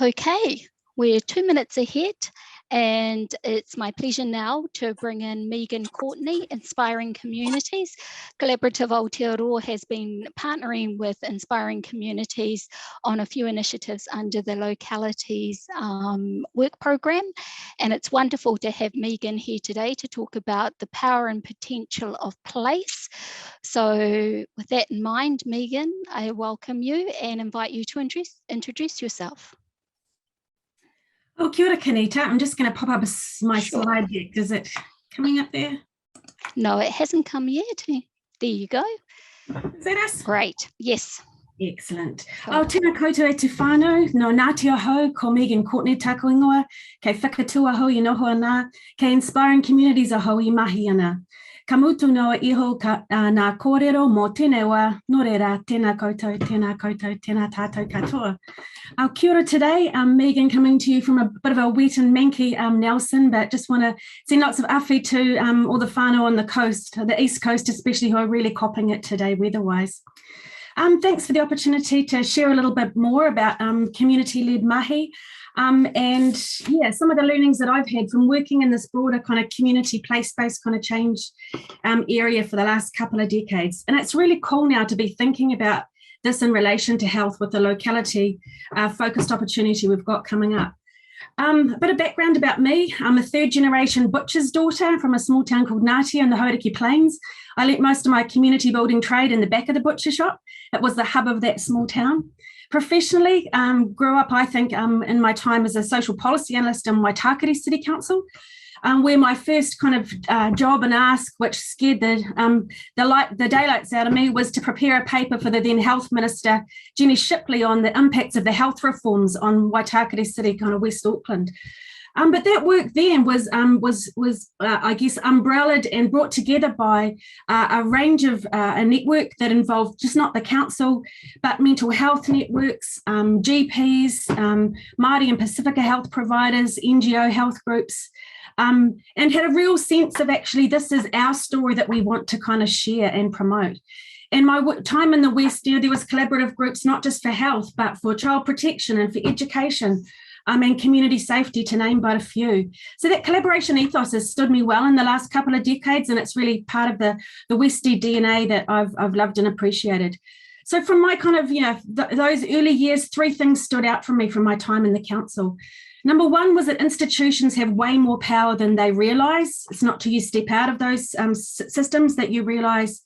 Okay, we're 2 minutes ahead, and it's my pleasure now to bring in Megan Courtney, Inspiring Communities. Collaborative Aotearoa has been partnering with Inspiring Communities on a few initiatives under the localities work program, and it's wonderful to have Megan here today to talk about the power and potential of place. So with that in mind, Megan, I welcome you and invite you to introduce yourself. Oh, kia ora, Kanita. I'm just going to pop up my slide deck. Is it coming up there? No, it hasn't come yet. There you go. Is that us? Great. Yes. Excellent. Oh, tēnā koutou e te whānau, no Ngāti Ahau, ko Megan Courtney tāku ingoa, kei whakatua ahau I noho ana, kei Inspiring Communities ahau I mahi ana. Ka mutu noa iho nā kōrero mō tēnei wā, nō reira, tēnā koutou, tēnā tātou katoa. Kia ora today, Megan coming to you from a bit of a wet and manky Nelson, but just want to send lots of awhi to all the whānau on the coast, the east coast especially, who are really copping it today weather-wise. Thanks for the opportunity to share a little bit more about community-led mahi. And yeah, some of the learnings that I've had from working in this broader kind of community place-based kind of change area for the last couple of decades. And it's really cool now to be thinking about this in relation to health with the locality focused opportunity we've got coming up. A bit of background about me. I'm a third generation butcher's daughter from a small town called Ngāti in the Hauraki Plains. I learnt most of my community building trade in the back of the butcher shop. It was the hub of that small town. Professionally, grew up, I think, in my time as a social policy analyst in Waitakere City Council, where my first kind of job and ask, which scared the daylights out of me, was to prepare a paper for the then Health Minister, Jenny Shipley, on the impacts of the health reforms on Waitakere City, kind of West Auckland. But that work then was I guess, umbrellaed and brought together by a range of a network that involved just not the council, but mental health networks, GPs, Māori and Pacifica health providers, NGO health groups, and had a real sense of actually this is our story that we want to kind of share and promote. In my time in the West, there was collaborative groups, not just for health, but for child protection and for education, and community safety, to name but a few. So that collaboration ethos has stood me well in the last couple of decades, and it's really part of the Westie DNA that I've loved and appreciated. So from my kind of, those early years, three things stood out for me from my time in the council. Number one was that institutions have way more power than they realise. It's not till you step out of those systems that you realise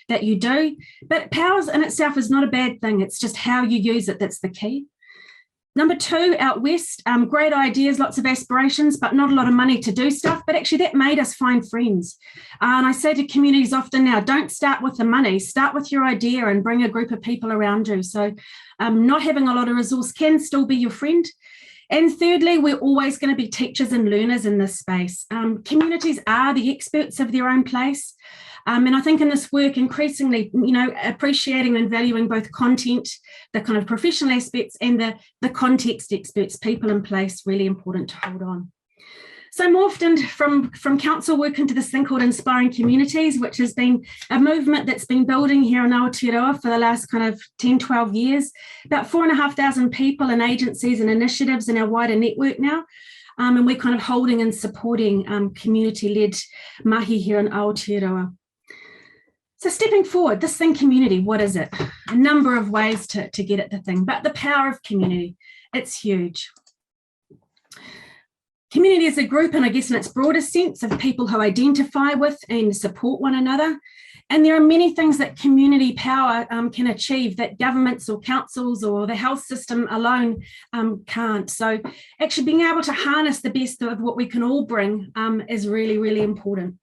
that you do. But power in itself is not a bad thing. It's just how you use it that's the key. Number two, out west, great ideas, lots of aspirations, but not a lot of money to do stuff. But actually that made us find friends. And I say to communities often now, don't start with the money, start with your idea and bring a group of people around you. So not having a lot of resource can still be your friend. And thirdly, we're always going to be teachers and learners in this space. Communities are the experts of their own place. And I think in this work, increasingly, appreciating and valuing both content, the kind of professional aspects, and the context experts, people in place, really important to hold on. So morphed from council work into this thing called Inspiring Communities, which has been a movement that's been building here in Aotearoa for the last kind of 10, 12 years, about 4,500 people and agencies and initiatives in our wider network now. And we're kind of holding and supporting community-led mahi here in Aotearoa. So stepping forward, this thing community, what is it? A number of ways to get at the thing, but the power of community, it's huge. Community is a group, and I guess in its broader sense, of people who identify with and support one another. And there are many things that community power can achieve that governments or councils or the health system alone can't. So actually being able to harness the best of what we can all bring is really, really important.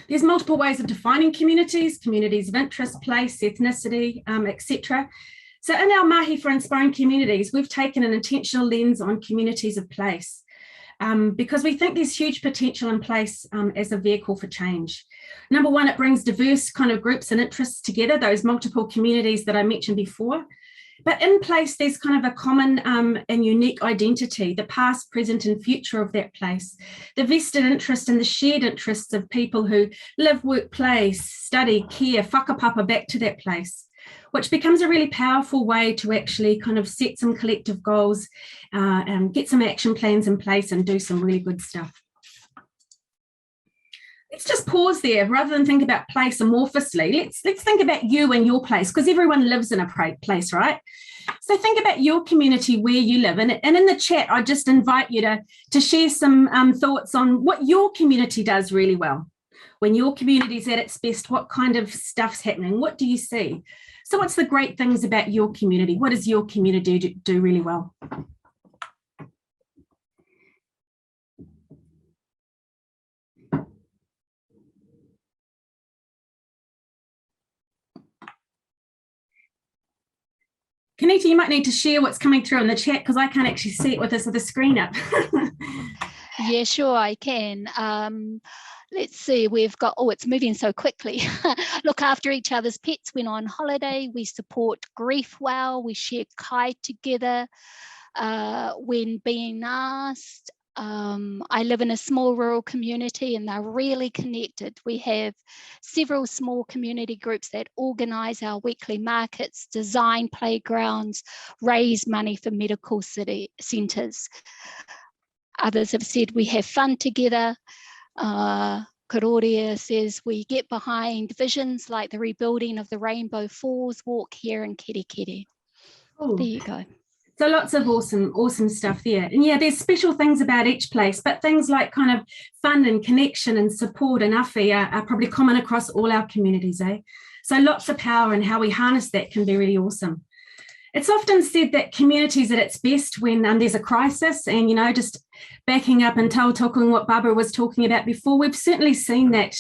There's multiple ways of defining communities of interest, place, ethnicity, etc. So in our mahi for Inspiring Communities, we've taken an intentional lens on communities of place. Because we think there's huge potential in place as a vehicle for change. Number one, it brings diverse kind of groups and interests together, those multiple communities that I mentioned before. But in place, there's kind of a common and unique identity, the past, present, and future of that place, the vested interest and the shared interests of people who live, work, play, study, care, whakapapa back to that place, which becomes a really powerful way to actually kind of set some collective goals, get some action plans in place and do some really good stuff. Let's just pause there rather than think about place amorphously. Let's think about you and your place, because everyone lives in a place, right? So think about your community where you live. And in the chat, I just invite you to share some thoughts on what your community does really well. When your community is at its best, what kind of stuff's happening? What do you see? So what's the great things about your community? What does your community do really well? Kanita, you might need to share what's coming through in the chat because I can't actually see it with the screen up. Yeah, sure, I can. Let's see, we've got, oh, it's moving so quickly. Look after each other's pets when on holiday. We support grief well. We share kai together when being asked. I live in a small rural community and they're really connected. We have several small community groups that organise our weekly markets, design playgrounds, raise money for medical centres. Others have said we have fun together. Kororia says we get behind visions like the rebuilding of the Rainbow Falls walk here in Kerikeri. Cool. There you go. So lots of awesome stuff there. And yeah, there's special things about each place, but things like kind of fun and connection and support and awhi are probably common across all our communities, eh? So lots of power and how we harness that can be really awesome. It's often said that community's at its best when there's a crisis, and, you know, just backing up and talking what Barbara was talking about before, we've certainly seen that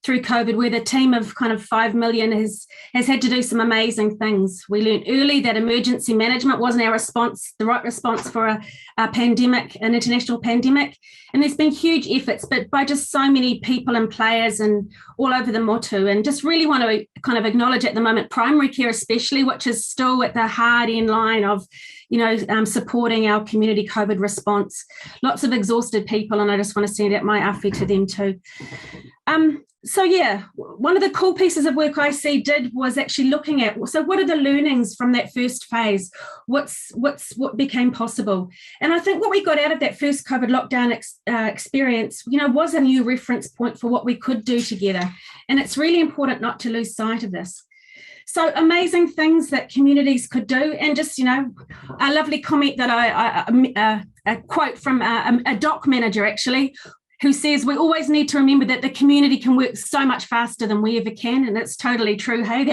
through COVID, where the team of kind of 5 million has had to do some amazing things. We learned early that emergency management wasn't our response, the right response for a pandemic, an international pandemic. And there's been huge efforts, but by just so many people and players and all over the motu, and just really want to kind of acknowledge at the moment primary care especially, which is still at the hard end line of, you know, supporting our community COVID response. Lots of exhausted people, and I just want to send out my awhi to them too. So yeah, one of the cool pieces of work I did was actually looking at, so what are the learnings from that first phase? What became possible? And I think what we got out of that first COVID lockdown experience, you know, was a new reference point for what we could do together. And it's really important not to lose sight of this. So amazing things that communities could do, and just, you know, a lovely comment that a quote from a doc manager actually, who says we always need to remember that the community can work so much faster than we ever can, and it's totally true, hey,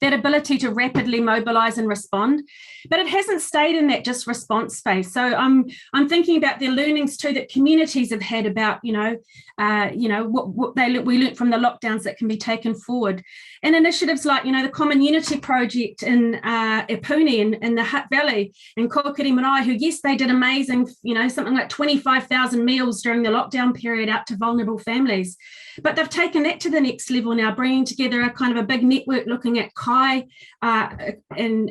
that ability to rapidly mobilise and respond. But it hasn't stayed in that just response phase. So I'm thinking about the learnings too that communities have had about, we learnt from the lockdowns that can be taken forward, and initiatives like, you know, the Common Unity Project in Epuni in the Hutt Valley, and Kokiri Marae, who, yes, they did amazing, you know, something like 25,000 meals during the lockdown period out to vulnerable families. But they've taken that to the next level now, bringing together a kind of a big network looking at kai in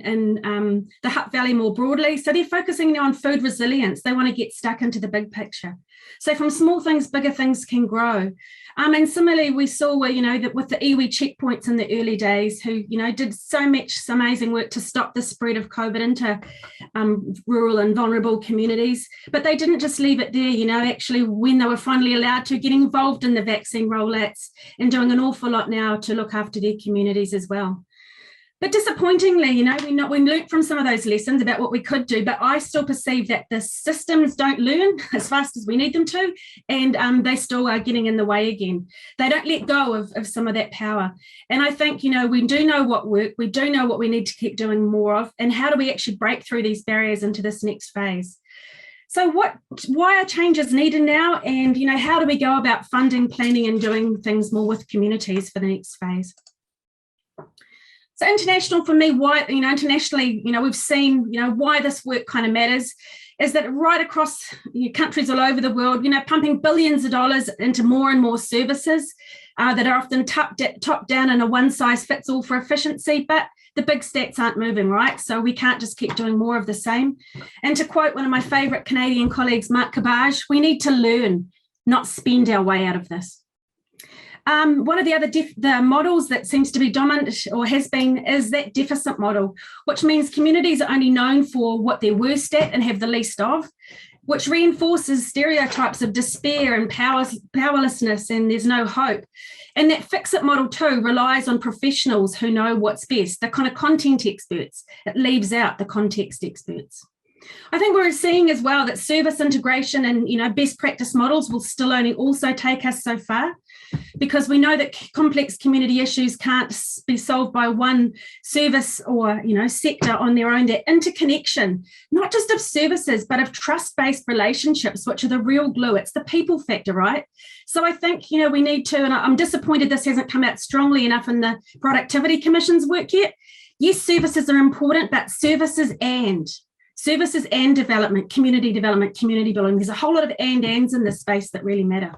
the Hutt Valley more broadly. So they're focusing now on food resilience. They want to get stuck into the big picture. So from small things, bigger things can grow. And similarly, we saw where, you know, that with the iwi checkpoints in the early days, who, you know, did so much amazing work to stop the spread of COVID into rural and vulnerable communities. But they didn't just leave it there, you know, actually when they were finally allowed to get involved in the vaccine rollouts and doing an awful lot now to look after their communities as well. But disappointingly, you know, we learned from some of those lessons about what we could do, but I still perceive that the systems don't learn as fast as we need them to, and they still are getting in the way again. They don't let go of some of that power. And I think, you know, we do know what worked, we do know what we need to keep doing more of, and how do we actually break through these barriers into this next phase? So why are changes needed now? And, you know, how do we go about funding, planning, and doing things more with communities for the next phase? So international for me, why, internationally, we've seen, why this work kind of matters is that right across countries all over the world, pumping billions of dollars into more and more services that are often top down in a one-size-fits-all for efficiency, but the big stats aren't moving, right? So we can't just keep doing more of the same. And to quote one of my favourite Canadian colleagues, Mark Cabage, we need to learn, not spend our way out of this. One of the other the models that seems to be dominant or has been is that deficit model, which means communities are only known for what they're worst at and have the least of, which reinforces stereotypes of despair and powerlessness and there's no hope. And that fix-it model too relies on professionals who know what's best, the kind of content experts. It leaves out the context experts. I think we're seeing as well that service integration and best practice models will still only also take us so far, because we know that complex community issues can't be solved by one service or sector on their own. That interconnection, not just of services, but of trust-based relationships, which are the real glue. It's the people factor, right? So I think we need to, and I'm disappointed this hasn't come out strongly enough in the Productivity Commission's work yet. Yes, services are important, but services and development, community building. There's a whole lot of ands in this space that really matter.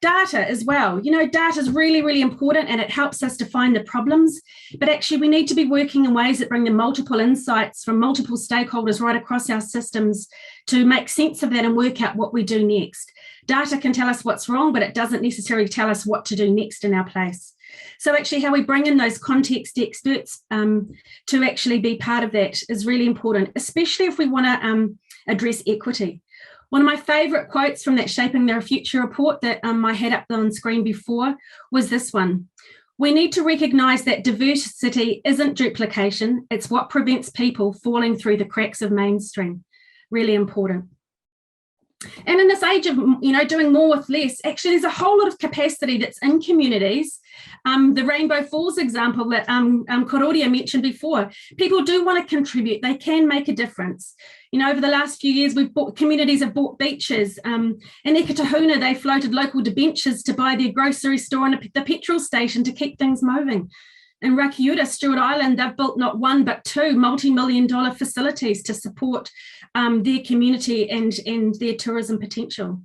Data as well. Data is really, really important and it helps us to find the problems, but actually we need to be working in ways that bring the multiple insights from multiple stakeholders right across our systems to make sense of that and work out what we do next. Data can tell us what's wrong, but it doesn't necessarily tell us what to do next in our place. So actually how we bring in those context experts to actually be part of that is really important, especially if we want to address equity. One of my favourite quotes from that Shaping Their Future report that I had up on screen before was this one. We need to recognise that diversity isn't duplication, it's what prevents people falling through the cracks of mainstream. Really important. And in this age of, doing more with less, actually there's a whole lot of capacity that's in communities. The Rainbow Falls example that Courtney mentioned before, people do want to contribute, they can make a difference. Over the last few years, communities have bought beaches. In Ekatahuna, they floated local debentures to buy their grocery store and the petrol station to keep things moving. In Rakiura, Stewart Island, they've built not one but two multi-million-dollar facilities to support their community and their tourism potential.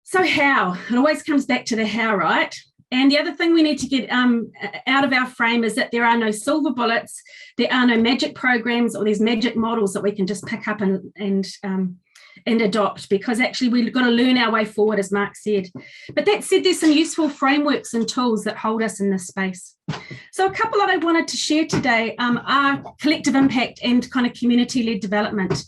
So how? It always comes back to the how, right? And the other thing we need to get out of our frame is that there are no silver bullets, there are no magic programs or these magic models that we can just pick up and adopt, because actually we've got to learn our way forward, as Mark said. But that said, there's some useful frameworks and tools that hold us in this space. So a couple that I wanted to share today are collective impact and kind of community-led development.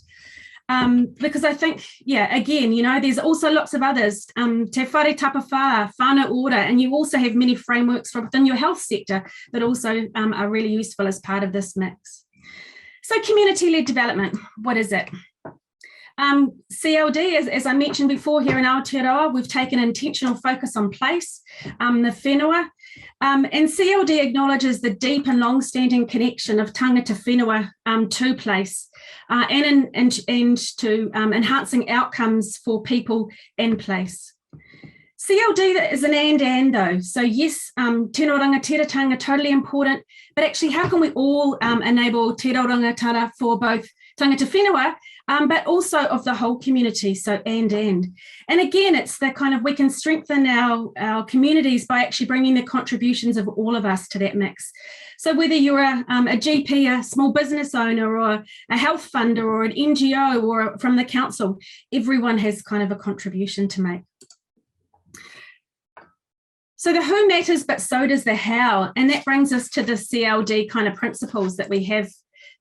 Because I think, again, there's also lots of others, Te Whare Tapawhā, whānau ora, and you also have many frameworks from within your health sector that also are really useful as part of this mix. So community-led development, what is it? CLD, as I mentioned before, here in Aotearoa, we've taken intentional focus on place, the whenua, and CLD acknowledges the deep and long-standing connection of tangata whenua to place and to enhancing outcomes for people and place. CLD is an and though, so yes, te reo rangatira totally important, but actually how can we all enable te reo rangatira for both tangata whenua, but also of the whole community, so and. And again, it's the kind of, we can strengthen our communities by actually bringing the contributions of all of us to that mix. So whether you're a GP, a small business owner, or a health funder, or an NGO, or from the council, everyone has kind of a contribution to make. So the who matters, but so does the how. And that brings us to the CLD kind of principles that we have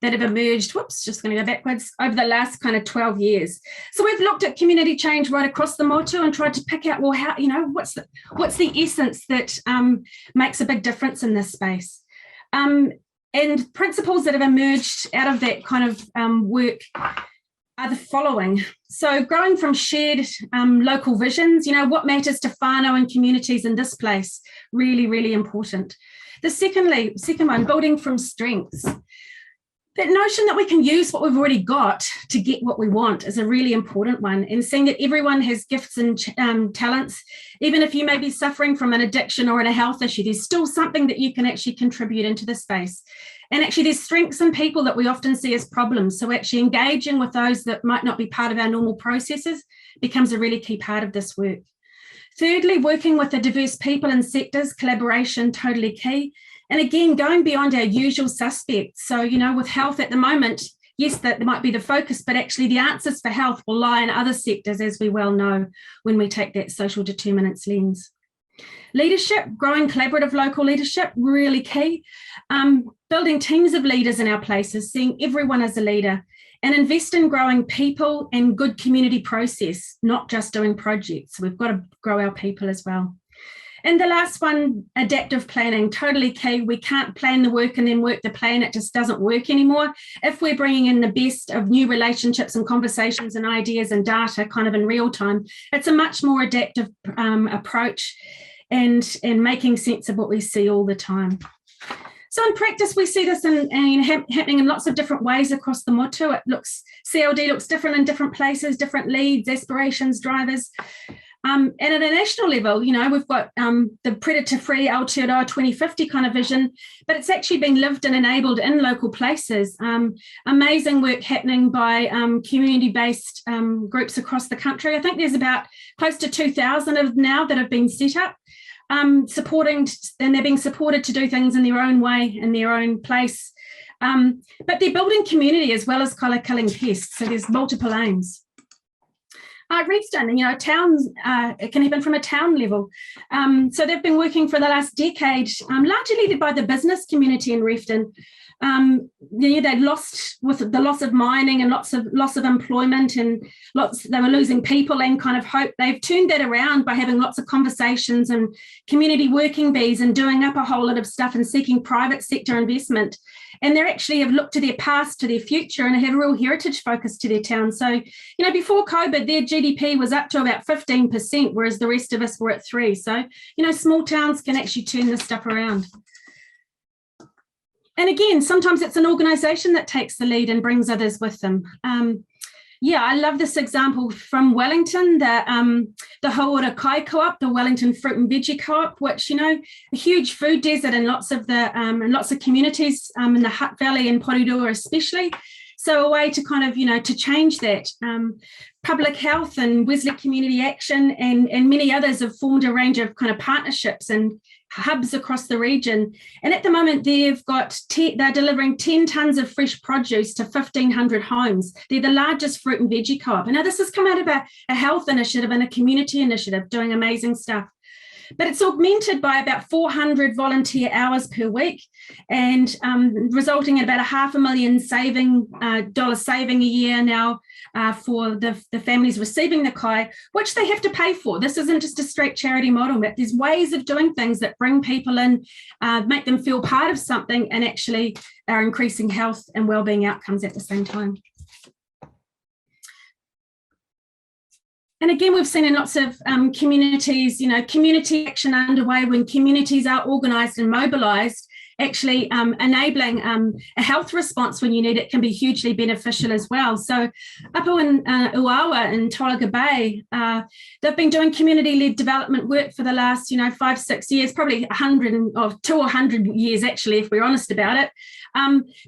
that have emerged, just going to go backwards, over the last kind of 12 years. So we've looked at community change right across the motu and tried to pick out, well, how, what's the essence that makes a big difference in this space? And principles that have emerged out of that kind of work are the following. So growing from shared local visions, what matters to whānau and communities in this place, really, really important. The second one, building from strengths. That notion that we can use what we've already got to get what we want is a really important one, and seeing that everyone has gifts and talents. Even if you may be suffering from an addiction or a health issue, there's still something that you can actually contribute into the space. And actually there's strengths in people that we often see as problems. So actually engaging with those that might not be part of our normal processes becomes a really key part of this work. Thirdly, working with the diverse people and sectors, collaboration, totally key. And again, going beyond our usual suspects. So, with health at the moment, yes, that might be the focus, but actually the answers for health will lie in other sectors, as we well know, when we take that social determinants lens. Leadership, growing collaborative local leadership, really key. Building teams of leaders in our places, seeing everyone as a leader, and invest in growing people and good community process, not just doing projects. We've got to grow our people as well. And the last one, adaptive planning, totally key. We can't plan the work and then work the plan. It just doesn't work anymore. If we're bringing in the best of new relationships and conversations and ideas and data kind of in real time, it's a much more adaptive approach and making sense of what we see all the time. So in practice, we see this happening in lots of different ways across the motu. CLD looks different in different places, different leads, aspirations, drivers. And at a national level, we've got the predator-free Aotearoa 2050 kind of vision, but it's actually being lived and enabled in local places. Amazing work happening by community-based groups across the country. I think there's about close to 2,000 of now that have been set up, supporting, and they're being supported to do things in their own way, in their own place. But they're building community as well as killing pests. So there's multiple aims. Redstone, towns, it can happen from a town level. So they've been working for the last decade, largely led by the business community in Redstone. They'd lost with the loss of mining and loss of employment, and they were losing people and kind of hope. They've turned that around by having lots of conversations and community working bees and doing up a whole lot of stuff and seeking private sector investment. And they actually have looked to their past, to their future, and have a real heritage focus to their town. So, before COVID, their GDP was up to about 15%, whereas the rest of us were at 3%. So, small towns can actually turn this stuff around. And again, sometimes it's an organisation that takes the lead and brings others with them. I love this example from Wellington, the Hauora Kai Co-op, the Wellington Fruit and Veggie Co-op, which, a huge food desert in lots of communities in the Hutt Valley and Porirua especially. So a way to kind of, to change that. Public Health and Wesley Community Action and many others have formed a range of kind of partnerships and hubs across the region. And at the moment, they're delivering 10 tonnes of fresh produce to 1,500 homes. They're the largest fruit and veggie co-op. And now this has come out of a health initiative and a community initiative doing amazing stuff. But it's augmented by about 400 volunteer hours per week, and resulting in about $500,000 saving a year now for the families receiving the kai, which they have to pay for. This isn't just a straight charity model, but there's ways of doing things that bring people in, make them feel part of something, and actually are increasing health and wellbeing outcomes at the same time. And again, we've seen in lots of communities, community action underway when communities are organised and mobilised, actually enabling a health response when you need it can be hugely beneficial as well. So up in Uawa in Tolaga Bay, they've been doing community-led development work for the last, 5-6 years, probably 100 years actually, if we're honest about it.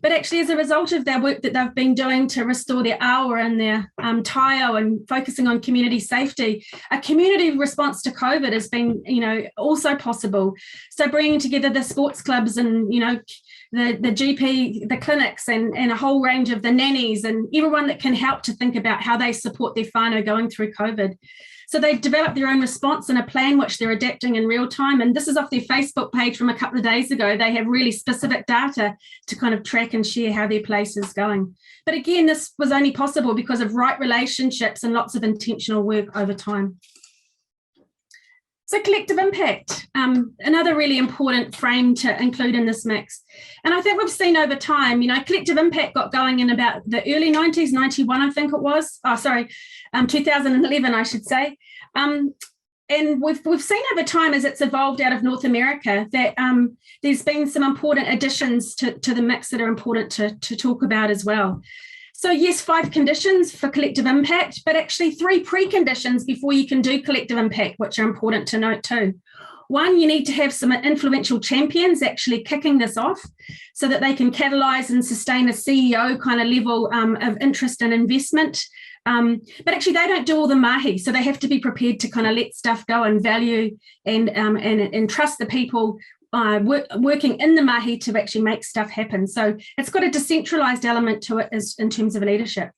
But actually, as a result of their work that they've been doing to restore their awa and their taio and focusing on community safety, a community response to COVID has been, also possible. So bringing together the sports clubs and, the GP, the clinics and a whole range of the nannies and everyone that can help to think about how they support their whānau going through COVID. So they've developed their own response and a plan which they're adapting in real time. And this is off their Facebook page from a couple of days ago. They have really specific data to kind of track and share how their place is going. But again, this was only possible because of right relationships and lots of intentional work over time. So collective impact, another really important frame to include in this mix. And I think we've seen over time, collective impact got going in about the early 90s, 91, I think it was. 2011, I should say. we've seen over time as it's evolved out of North America that there's been some important additions to the mix that are important to talk about as well. So yes, 5 conditions for collective impact, but actually 3 preconditions before you can do collective impact, which are important to note too. 1, you need to have some influential champions actually kicking this off so that they can catalyse and sustain a CEO kind of level of interest and investment. But actually they don't do all the mahi, so they have to be prepared to kind of let stuff go and value and trust the people working in the mahi to actually make stuff happen. So it's got a decentralized element to it in terms of leadership.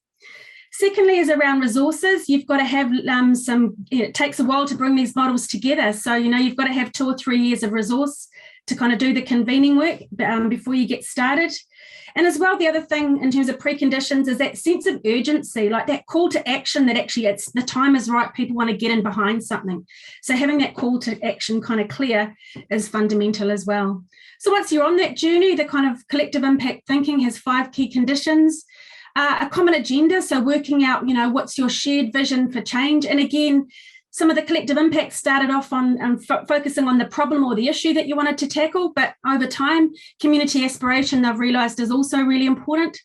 Secondly is around resources. You've got to have it takes a while to bring these models together. So, you've got to have 2 or 3 years of resource to kind of do the convening work before you get started. And as well, the other thing in terms of preconditions is that sense of urgency, like that call to action that actually the time is right, people want to get in behind something. So having that call to action kind of clear is fundamental as well. So once you're on that journey, the kind of collective impact thinking has 5 key conditions. A common agenda, so working out, what's your shared vision for change. And again, some of the collective impact started off on focusing on the problem or the issue that you wanted to tackle, but over time, community aspiration, they've realised, is also really important.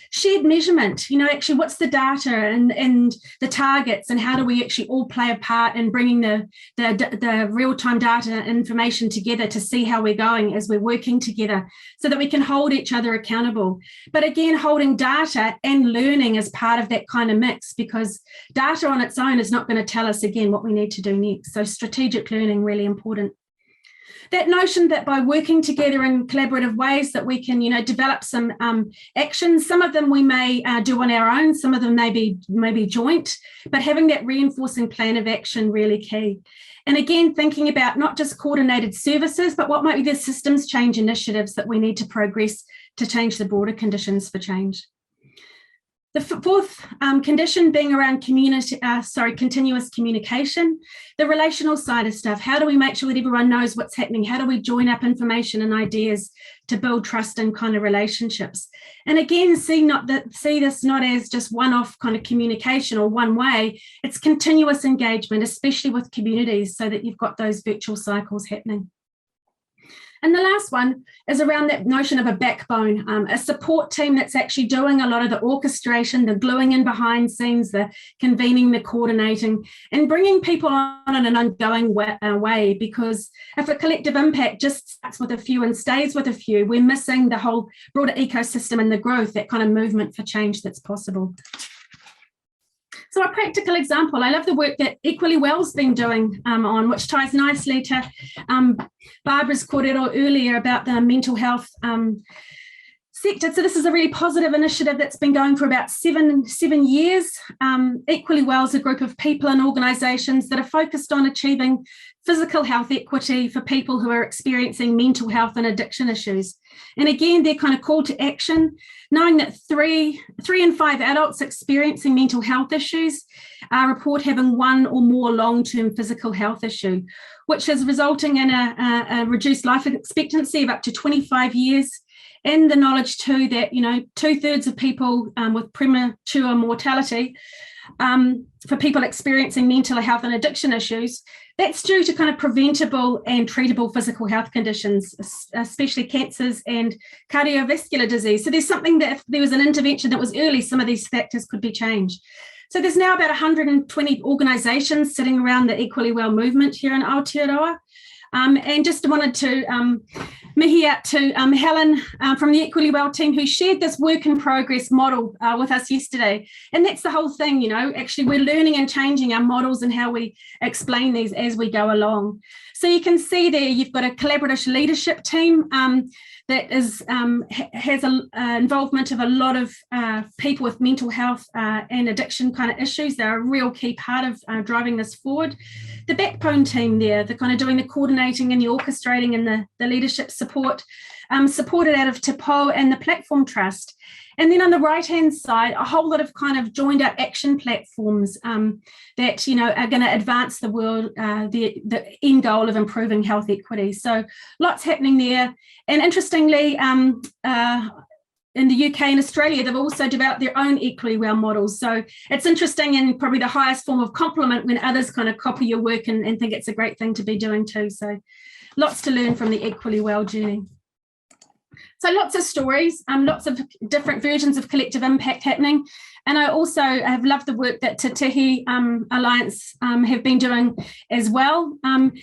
Shared measurement, actually what's the data and the targets, and how do we actually all play a part in bringing the real-time data information together to see how we're going as we're working together so that we can hold each other accountable. But again, holding data and learning as part of that kind of mix, because data on its own is not going to tell us, again, what we need to do next. So strategic learning, really important. That notion that by working together in collaborative ways that we can, develop some actions. Some of them we may do on our own, some of them may be joint, but having that reinforcing plan of action really key. And again, thinking about not just coordinated services, but what might be the systems change initiatives that we need to progress to change the broader conditions for change. The 4th condition being around continuous communication, the relational side of stuff. How do we make sure that everyone knows what's happening? How do we join up information and ideas to build trust and kind of relationships? And again, see this not as just one-off kind of communication or one way. It's continuous engagement, especially with communities, so that you've got those virtual cycles happening. And the last one is around that notion of a backbone, a support team that's actually doing a lot of the orchestration, the gluing in behind scenes, the convening, the coordinating, and bringing people on in an ongoing way. Because if a collective impact just starts with a few and stays with a few, we're missing the whole broader ecosystem and the growth, that kind of movement for change that's possible. So a practical example, I love the work that Equally Well's been doing on, which ties nicely to Barbara's kōrero earlier about the mental health sector. So this is a really positive initiative that's been going for about seven years. Equally Well is a group of people and organisations that are focused on achieving physical health equity for people who are experiencing mental health and addiction issues. And again, they're kind of call to action, knowing that 3 in 5 adults experiencing mental health issues report having 1 or more long-term physical health issue, which is resulting in a reduced life expectancy of up to 25 years. And the knowledge too that, 2/3 of people with premature mortality for people experiencing mental health and addiction issues, that's due to kind of preventable and treatable physical health conditions, especially cancers and cardiovascular disease. So there's something that if there was an intervention that was early, some of these factors could be changed. So there's now about 120 organisations sitting around the Equally Well movement here in Aotearoa. And just wanted to mihi out to Helen from the Equally Well team, who shared this work in progress model with us yesterday. And that's the whole thing, actually we're learning and changing our models and how we explain these as we go along. So you can see there you've got a collaborative leadership team that is has an involvement of a lot of people with mental health and addiction kind of issues. They're a real key part of driving this forward. The backbone team there, the kind of doing the coordinating and the orchestrating and the leadership support, supported out of Te Pou and the Platform Trust. And then on the right-hand side, a whole lot of kind of joined up action platforms that, are going to advance the world, the end goal of improving health equity. So lots happening there. And interestingly, in the UK and Australia, they've also developed their own equally well models. So it's interesting and probably the highest form of compliment when others kind of copy your work and think it's a great thing to be doing too. So lots to learn from the equally well journey. So lots of stories, lots of different versions of collective impact happening. And I also have loved the work that Te Tihi Alliance have been doing as well. And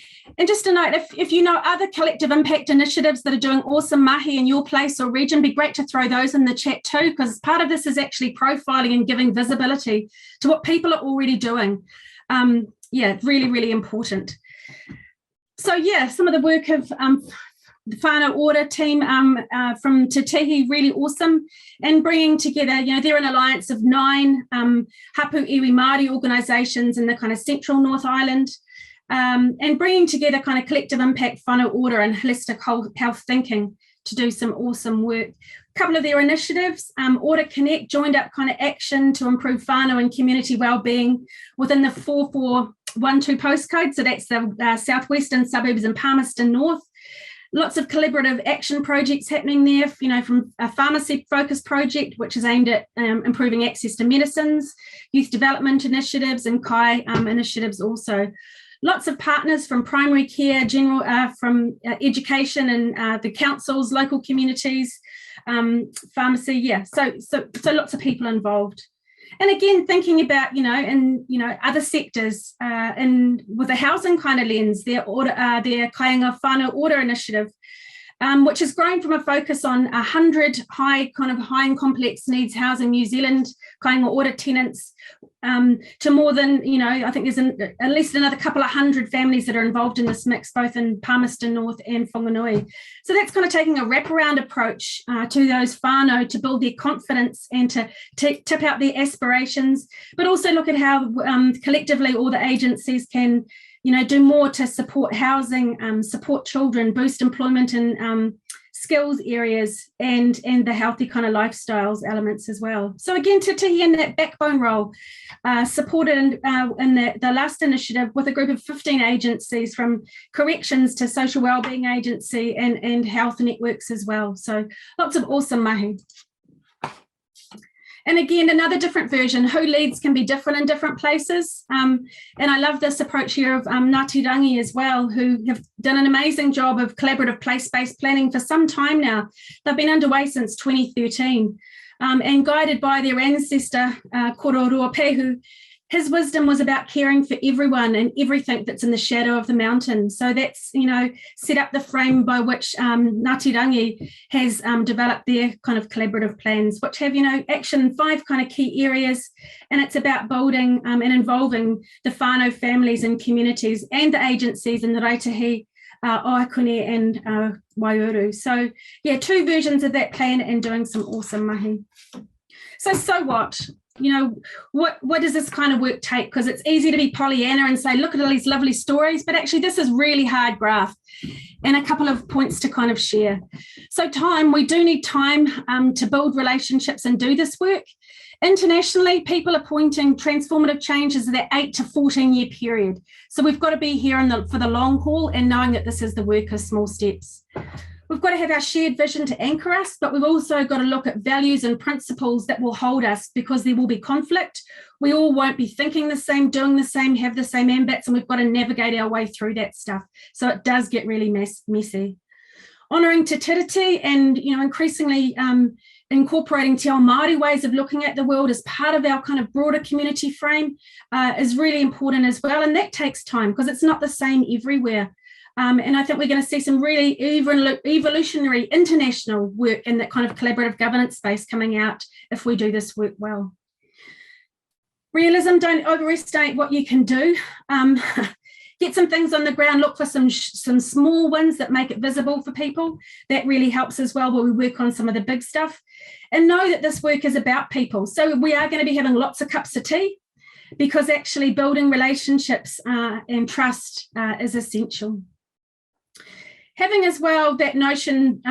just to note, if you know other collective impact initiatives that are doing awesome mahi in your place or region, be great to throw those in the chat too, because part of this is actually profiling and giving visibility to what people are already doing. Yeah, really, really important. So yeah, some of the work of the whānau order team from Te Tihi, really awesome, and bringing together, you know, they're an alliance of 9 hapu iwi Māori organisations in the kind of central North Island, and bringing together kind of collective impact whānau order and holistic health thinking to do some awesome work. A couple of their initiatives, Order Connect joined up kind of action to improve whānau and community wellbeing within the 4412 postcode, so that's the southwestern suburbs and Palmerston North. Lots of collaborative action projects happening there, you know, from a pharmacy-focused project, which is aimed at improving access to medicines, youth development initiatives, and CAI initiatives also. Lots of partners from primary care, general, from education and the councils, local communities, pharmacy, yeah. So lots of people involved. And again, thinking about, other sectors and with a housing kind of lens, their Kāinga Whānau Order initiative, which has grown from a focus on 100 high and complex needs housing New Zealand Kāinga Order tenants to more than, I think there's at least another couple of hundred families that are involved in this mix, both in Palmerston North and Whanganui. So that's kind of taking a wraparound approach to those whānau to build their confidence and to tip out their aspirations, but also look at how collectively all the agencies can do more to support housing, support children, boost employment in skills areas and the healthy kind of lifestyles elements as well. So again, Te Tihi in that backbone role, supported in the last initiative with a group of 15 agencies from corrections to social wellbeing agency and health networks as well. So lots of awesome mahi. And again, another different version, who leads can be different in different places. And I love this approach here of Ngāti Rangi as well, who have done an amazing job of collaborative place-based planning for some time now. They've been underway since 2013 and guided by their ancestor, Koro Ruapehu. His wisdom was about caring for everyone and everything that's in the shadow of the mountain. So that's, set up the frame by which Ngāti Rangi has developed their kind of collaborative plans, which have, action 5 kind of key areas. And it's about building and involving the whānau families and communities and the agencies in the Raitahi, Oakune and Waiuru. So, yeah, 2 versions of that plan and doing some awesome mahi. So what? What does this kind of work take? Because it's easy to be Pollyanna and say, look at all these lovely stories, but actually this is really hard graph and a couple of points to kind of share. So we do need time to build relationships and do this work. Internationally, people are pointing transformative change as that 8 to 14 year period. So we've got to be here for the long haul and knowing that this is the work of small steps. We've got to have our shared vision to anchor us, but we've also got to look at values and principles that will hold us because there will be conflict. We all won't be thinking the same, doing the same, have the same ambits, and we've got to navigate our way through that stuff. So it does get really messy. Honouring Te Tiriti and, increasingly incorporating Te Ao Māori ways of looking at the world as part of our kind of broader community frame is really important as well. And that takes time because it's not the same everywhere. And I think we're going to see some really evolutionary international work in that kind of collaborative governance space coming out if we do this work well. Realism, don't overestimate what you can do. Get some things on the ground, look for some small wins that make it visible for people. That really helps as well while we work on some of the big stuff. And know that this work is about people. So we are going to be having lots of cups of tea because actually building relationships and trust is essential. Having as well that notion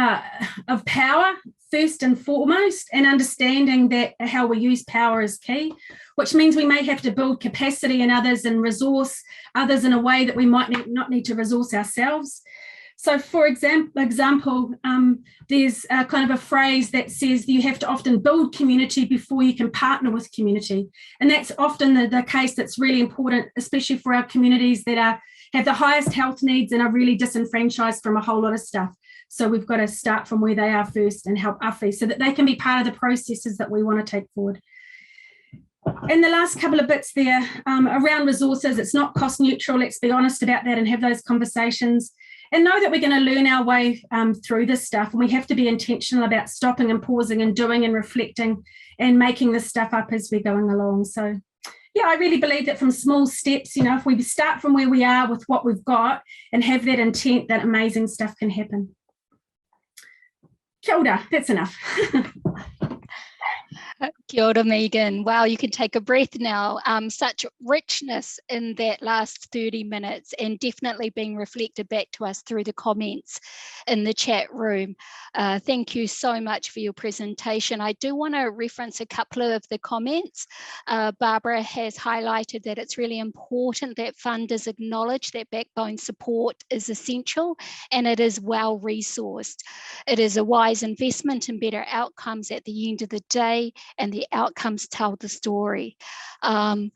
of power first and foremost and understanding that how we use power is key, which means we may have to build capacity in others and resource others in a way that we might not need to resource ourselves. So for example, there's kind of a phrase that says that you have to often build community before you can partner with community. And that's often the case that's really important, especially for our communities that have the highest health needs and are really disenfranchised from a whole lot of stuff. So we've got to start from where they are first and help awhi so that they can be part of the processes that we want to take forward. And the last couple of bits there around resources, it's not cost neutral. Let's be honest about that and have those conversations and know that we're going to learn our way through this stuff. And we have to be intentional about stopping and pausing and doing and reflecting and making this stuff up as we're going along. So yeah, I really believe that from small steps, you know, if we start from where we are with what we've got and have that intent, that amazing stuff can happen. Kia ora, that's enough. Kia ora, Megan. Wow, you can take a breath now. Such richness in that last 30 minutes and definitely being reflected back to us through the comments in the chat room. Thank you so much for your presentation. I do want to reference a couple of the comments. Barbara has highlighted that it's really important that funders acknowledge that backbone support is essential and it is well resourced. It is a wise investment in better outcomes at the end of the day, and the outcomes tell the story. And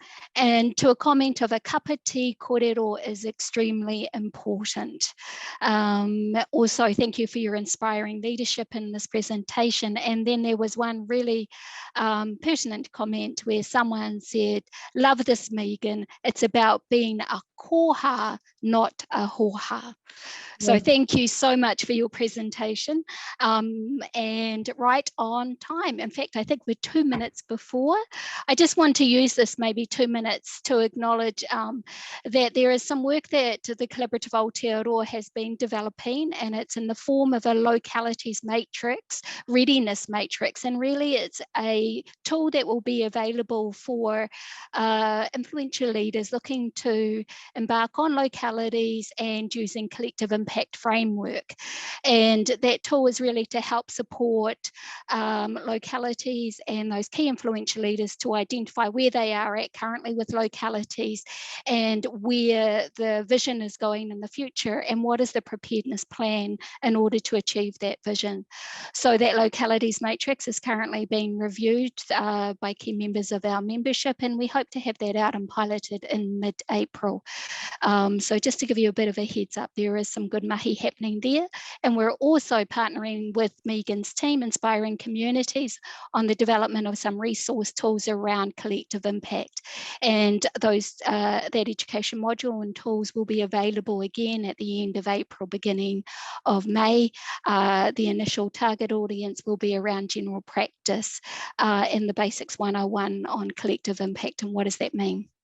to a comment of a cup of tea, kōrero is extremely important. Also, thank you for your inspiring leadership in this presentation. And then there was one really pertinent comment where someone said, love this, Megan, it's about being a koha, not a hoha. So thank you so much for your presentation and right on time. In fact, I think we're 2 minutes before. I just want to use this maybe 2 minutes to acknowledge that there is some work that the Collaborative Aotearoa has been developing, and it's in the form of a localities matrix, readiness matrix. And really it's a tool that will be available for influential leaders looking to embark on localities and using collective impact framework. And that tool is really to help support localities and those key influential leaders to identify where they are at currently with localities and where the vision is going in the future and what is the preparedness plan in order to achieve that vision. So that localities matrix is currently being reviewed by key members of our membership, and we hope to have that out and piloted in mid-April. So just to give you a bit of a heads up, there is some good mahi happening there. And we're also partnering with Megan's team, Inspiring Communities, on the development of some resource tools around collective impact. And those that education module and tools will be available again at the end of April, beginning of May. The initial target audience will be around general practice in the Basics 101 on collective impact and what does that mean